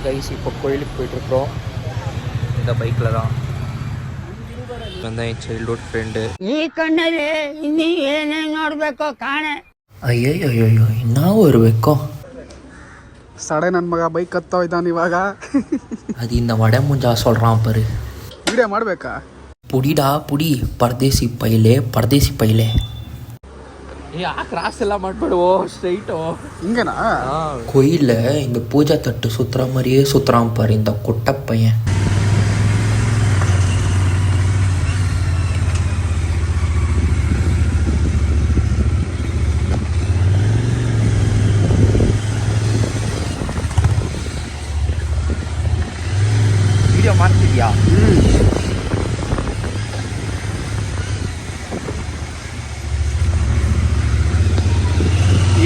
Guys இப்போ கோயிலுக்கு போயிட்டுருக்குறோம். இந்த பைக்கில் தான் வந்து என் சைல்ட்ஹுட் ஃப்ரெண்டு. ಈ ಕಣ್ಣಲ್ಲಿ ಇನ್ನೀ ಏನೇನು ನೋಡ್ಬೇಕೋ ಕಾಣೆ. ಅಯ್ಯಯ್ಯೋ ಇನ್ನೂ ஒரு வெக்கம். ಸಡೆ ನನ್ನ ಮಗ ಬೈಕ್ ಹತ್ತೋ ಇದ್ದಾನೆ ಇವಾಗ. அது இந்த வட ಮುಂಜಾ சொல்கிறான் பாரு. ವಿಡಿಯೋ ಮಾಡಬೇಕಾ? புடிடா புடி ಪರದೇಸಿ ಪೈಲೆ. ಯಾಕೆ ಕ್ರಾಸ್ ಎಲ್ಲ ಮಾಡ್ಬೇಡುವೋ, ಸ್ಟ್ರೈಟೋ ಹಿಂಗೆನಾ? கோயிலில் இந்த பூஜா தட்டு சுற்றுற மாதிரியே சுற்றுறான் பாரு இந்த குட்டை பையன். வீடியோ ಮಾಡ್ತಿದ್ಯಾ?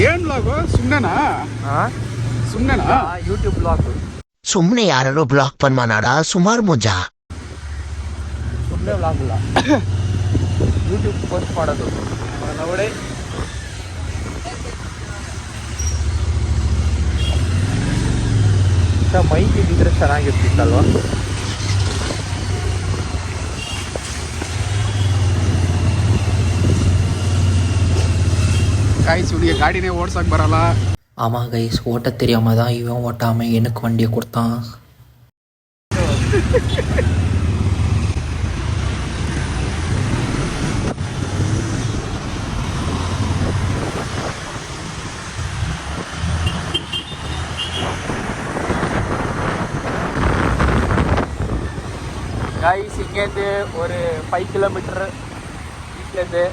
ಏನ್ ಬ್ಲಾಗು? ಸುಮ್ಮನೆನಾ YouTube blog. ಸುಮ್ಮನೆ ಯಾರು ಬ್ಲಾಕ್ ಪನ್ಮಾನಾಡ ಸುಮಾರು ಮುಂಜಾ ಸುಮ್ಮನೆ ಬ್ಲಾಗ್ ಇಲ್ಲ, ಯೂಟ್ಯೂಬ್ ಪೋಸ್ಟ್ ಮಾಡೋದು ನೋಡಿ. ಮೈಕ್ ಇದ್ದಿದ್ರೆ ಚೆನ್ನಾಗಿರ್ತಿತ್ತಲ್ವ. ಗಾಯ್ಸ್ ಇವನಿಗೆ ಗಾಡಿನೇ ಓಡ್ಸಕ್ ಬರಲ್ಲ. ஆமாம் கைஸ், ஓட்ட தெரியாமல் தான் இவன் ஓட்டாமல் எனக்கு வண்டியை கொடுத்தான். கைஸ் இங்கேருந்து ஒரு 5 கிலோமீட்டர் வீட்டிலேருந்து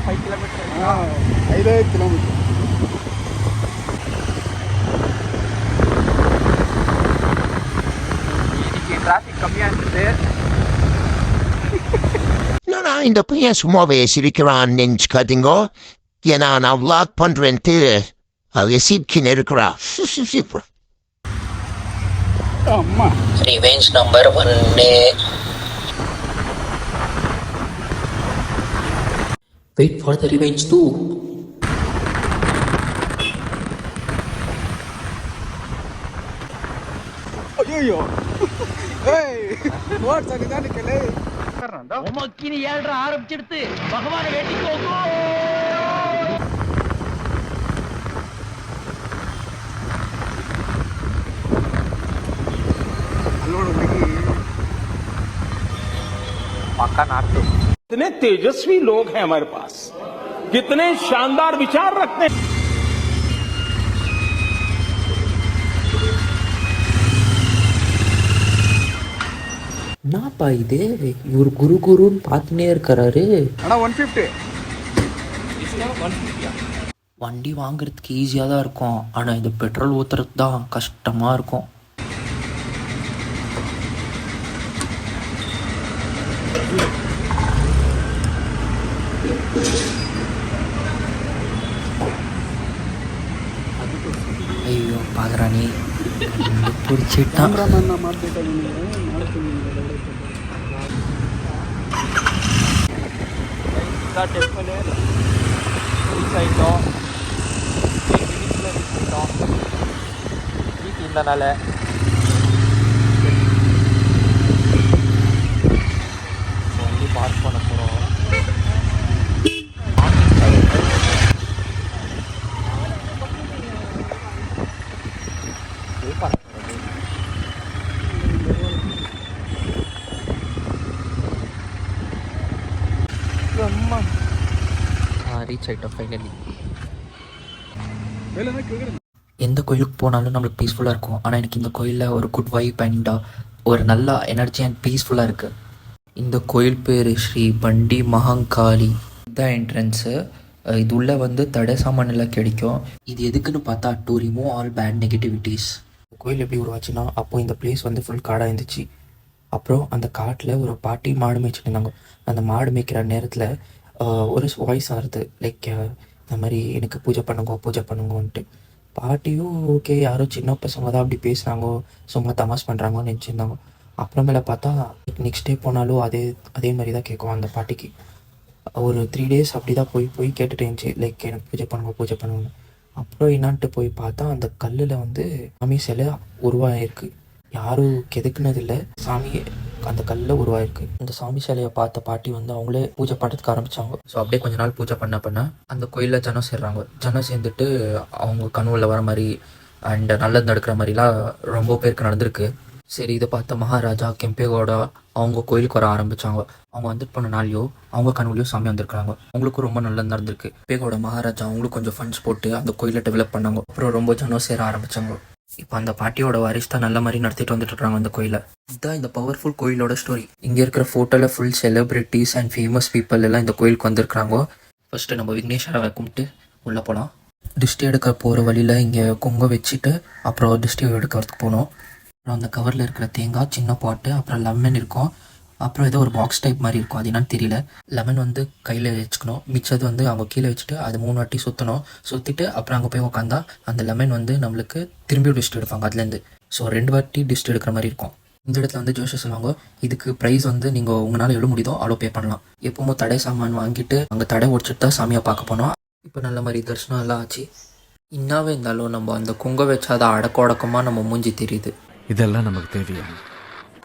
5 கிலோமீட்டர் 5 ಕಿಲೋಮೀಟರ್. இன்னைக்கு டிராஃபிக் கம்மியாக இருந்தது. நான் இந்த பையன் சும்மாவே சிரிக்கிறான் நினைச்சுக்காதீங்கோ. ஏன்னா நான் விளாக் பண்றேன்ட்டு அவங்க சிரிக்கின்னு இருக்கிறா. அம்மா revenge number 1. Wait for the revenge 2. ಅಯ್ಯೋ ಓಡ್ಸ ನಿಧಾನಕ್ಕೆ. உமக்கினி ஏழ்ற ஆரம்பிச்சிடுத்து பகவானை வேண்டிக்கோ. पक्का नाटक. कितने तेजस्वी लोग हैं हमारे पास, कितने शानदार विचार रखते हैं. என்னப்பா இது, இவர் குருன்னு பார்த்துனே இருக்கிறாரு. அண்ணா 150. வண்டி வாங்குறதுக்கு ஈஸியாக தான் இருக்கும், ஆனால் இது பெட்ரோல் ஊற்றுறது தான் கஷ்டமாக இருக்கும். ஐயோ பாக்குறானே, பிடிச்சிட்டான். டெம்பிள் ரீச் ஆகிட்டோம். வீட்டு இருந்தனால வண்டி பார்க் பண்ண போகிறோம். ரீச் ஆகிட்டோம் ஃபைனலி. எந்த கோயிலுக்கு போனாலும் நம்மளுக்கு பீஸ்ஃபுல்லாக இருக்கும், ஆனால் எனக்கு இந்த கோயிலில் ஒரு குட் வைப் அண்ட் ஒரு நல்ல எனர்ஜி அண்ட் பீஸ்ஃபுல்லாக இருக்குது. இந்த கோயில் பேர் ஸ்ரீ பண்டி மகாங்காளி. இதுதான் என்ட்ரன்ஸு. இது உள்ளே வந்து தடை சாமான் எல்லாம் கிடைக்கும். இது எதுக்குன்னு பார்த்தா to remove all bad negativities. கோயில் எப்படி உருவாச்சுன்னா, அப்போது இந்த பிளேஸ் வந்து ஃபுல் காடாக இருந்துச்சு. அப்புறம் அந்த காட்டில் ஒரு பாட்டி மாடு மேய்ச்சிட்டு இருந்தாங்க. அந்த மாடு மேய்க்கிற நேரத்தில் ஒரு வாய்ஸ் ஆகுது, லைக் இந்த மாதிரி எனக்கு பூஜை பண்ணுங்கன்ட்டு. பாட்டியும் ஓகே, யாரோ சின்ன பசங்க தான் அப்படி பேசுகிறாங்கோ, சும்மா தமாஸ் பண்ணுறாங்கன்னு நினச்சிருந்தாங்க. அப்புறமேல பார்த்தா நெக்ஸ்ட் டே போனாலும் அதே மாதிரி தான் கேட்கும் அந்த பாட்டிக்கு. ஒரு 3 days அப்படி தான் போய் கேட்டுட்டு இருந்துச்சு, லைக் எனக்கு பூஜை பண்ணுங்க. அப்புறம் என்னான்ட்டு போய் பார்த்தா அந்த கல்லில் வந்து சாமி சிலை உருவாகிருக்கு. யாரும் கெதுக்குனதில்லை, சாமி அந்த கல்லில் உருவாயிருக்கு. இந்த சாமி சிலையை பார்த்த பாட்டி வந்து அவங்களே பூஜை பண்ணுறதுக்கு ஆரம்பித்தாங்க. ஸோ அப்படியே கொஞ்ச நாள் பூஜை பண்ண அந்த கோயிலில் ஜனம் சேர்றாங்க. ஜனம் சேர்ந்துட்டு அவங்க கனவுல வர மாதிரி அண்ட் நல்லது நடக்கிற மாதிரிலாம் ரொம்ப பேருக்கு நடந்திருக்கு. சரி, இதை பார்த்த மகாராஜா கெம்பேகோடா அவங்க கோயிலுக்கு வர ஆரம்பித்தாங்க. அவங்க வந்துட்டு போன நாளையோ அவங்க கனவுலையோ சாமி வந்திருக்காங்க. அவங்களுக்கும் ரொம்ப நல்லது நடந்திருக்கு. கெம்பேகோட மகாராஜா அவங்களும் கொஞ்சம் ஃபண்ட்ஸ் போட்டு அந்த கோயிலை டெவலப் பண்ணாங்க. அப்புறம் ரொம்ப ஜனம் சேர ஆரம்பித்தாங்க. இப்போ அந்த பாட்டியோட வாரிசு தான் நல்ல மாதிரி நடத்திட்டு வந்துட்டு இருக்காங்க அந்த கோயிலை. இதுதான் இந்த பவர்ஃபுல் கோயிலோட ஸ்டோரி. இங்கே இருக்கிற ஃபோட்டோவில் full celebrities and famous people எல்லாம் இந்த கோயிலுக்கு வந்திருக்காங்க. ஃபர்ஸ்ட்டு நம்ம விக்னேஸ்வரரை கும்பிட்டு உள்ளே போகலாம். டிஸ்டி எடுக்க போகிற வழியில் இங்கே கொங்க வச்சுட்டு அப்புறம் டிஸ்டி எடுக்கிறதுக்கு போனோம். அப்புறம் அந்த கவரில் இருக்கிற தேங்காய், சின்ன பாட்டு, அப்புறம் லெமன் இருக்கும். அப்புறம் ஏதோ ஒரு பாக்ஸ் டைப் மாதிரி இருக்கும், அது என்னன்னு தெரியல. லெமன் வந்து கையில் வச்சுக்கணும். மிச்சது வந்து அவங்க கீழே வச்சுட்டு அது 3 வாட்டி சுற்றணும். சுற்றிட்டு அப்புறம் அங்கே போய் உட்காந்தா அந்த லெமன் வந்து நம்மளுக்கு திரும்பியும் டிஸ்ட் எடுப்பாங்க அதுலேருந்து. ஸோ 2 வாட்டி டிஸ்ட் எடுக்கிற மாதிரி இருக்கும். இந்த இடத்துல வந்து ஜோஷி சொல்லுவாங்க, இதுக்கு ப்ரைஸ் வந்து நீங்கள் உங்களால் எவ்வளோ முடியுதோ அவ்வளோ பே பண்ணலாம். எப்பவும் தடை சாமான் வாங்கிட்டு அங்கே தடை உடச்சிட்டு தான் சாமியை பார்க்க போனோம். இப்போ நல்ல மாதிரி தரிசனம் எல்லாம் ஆச்சு. இன்னாவே இருந்தாலும் நம்ம அந்த குங்க வச்சாதான் அடக்கமாக நம்ம மூஞ்சி தெரியுது. இதெல்லாம் நமக்கு தேவையா?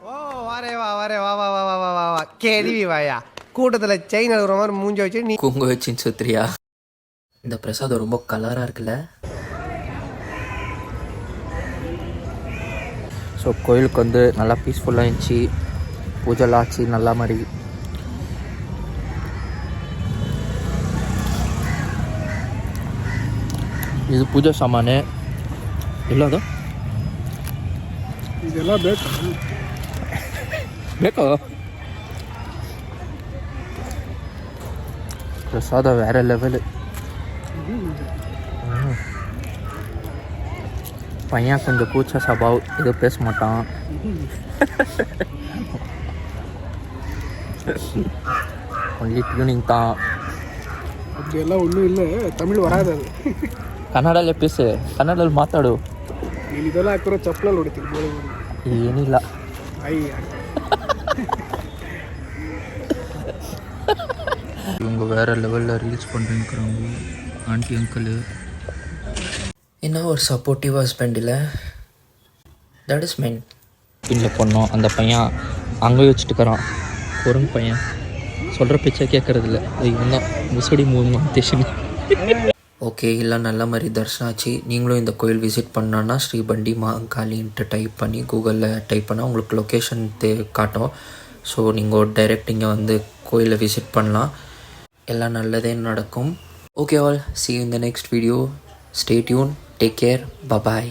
ஓ வாரே வா வாரே வா வா வா வா வா வா வா கேள்வி வாயா கூட்டத்தில் செயின் அழுகுற மாதிரி மூஞ்சி வச்சு நீ குங்க வச்சின்னு சுத்திரியா? இந்த பிரசாதம் ரொம்ப கலராக இருக்குல்ல. ஸோ கோயிலுக்கு வந்து நல்லா பீஸ்ஃபுல்லாக இருந்துச்சு. பூஜைலாம் ஆச்சு நல்லா மாதிரி. இது பூஜை சாமானு இல்லாத ಇದೆಲ್ಲ ಬೇಕಾ? ಬೇಕೋ? பிரசாதம் வேற லெவலு. பையன் கொஞ்சம் கூச்ச சபாவ், எதுவும் பேச மாட்டான். ஒன்லி டியூனிங் தான். அப்படியೆಲ್ಲ ஒன்றும் இல்லை, தமிழ் வராது அது. ಕನ್ನಡಲ್ಲೇ ಪೀಸು, ಕನ್ನಡದಲ್ಲಿ ಮಾತಾಡು. ನೀನು ಇದೆಲ್ಲ ಹಾಕಿರೋ ಚಪ್ಪಲಲ್ಲಿ ಹೊಡಿತೀನಿ ಬೋಳಿ ಮಾಡಿ. ಏನಿಲ್ಲ. ಅಯ್ಯ இவங்க வேறு லெவலில் ரீல்ஸ் பண்ணிருக்கிறாங்க ஆண்டி அங்கிள். என்ன ஒரு சப்போர்ட்டிவ் ஹஸ்பண்ட் இல்லை. தட் இஸ் மென். பின்னில் பண்ணோம். அந்த பையன் அங்கே வச்சுட்டுக்கிறான். பொருங்க பையன் சொல்கிற பேச்சை கேட்குறதில்ல. அது இவன் தான் முசடி மூமெண்டேஷன். ஓகே, இல்லை நல்ல மாதிரி தரிசனம் ஆச்சு. நீங்களும் இந்த கோயில் விசிட் பண்ணான்னா ஸ்ரீ பண்டி மகாங்காளின்ட்டு டைப் பண்ணி கூகுளில் டைப் பண்ணால் உங்களுக்கு லொக்கேஷன் காட்டும். ஸோ நீங்கள் டைரெக்ட் இங்கே வந்து கோயிலை விசிட் பண்ணலாம். எல்லாம் நல்லதே நடக்கும். Okay all, see you in the next video. Stay tuned. Take care. Bye bye.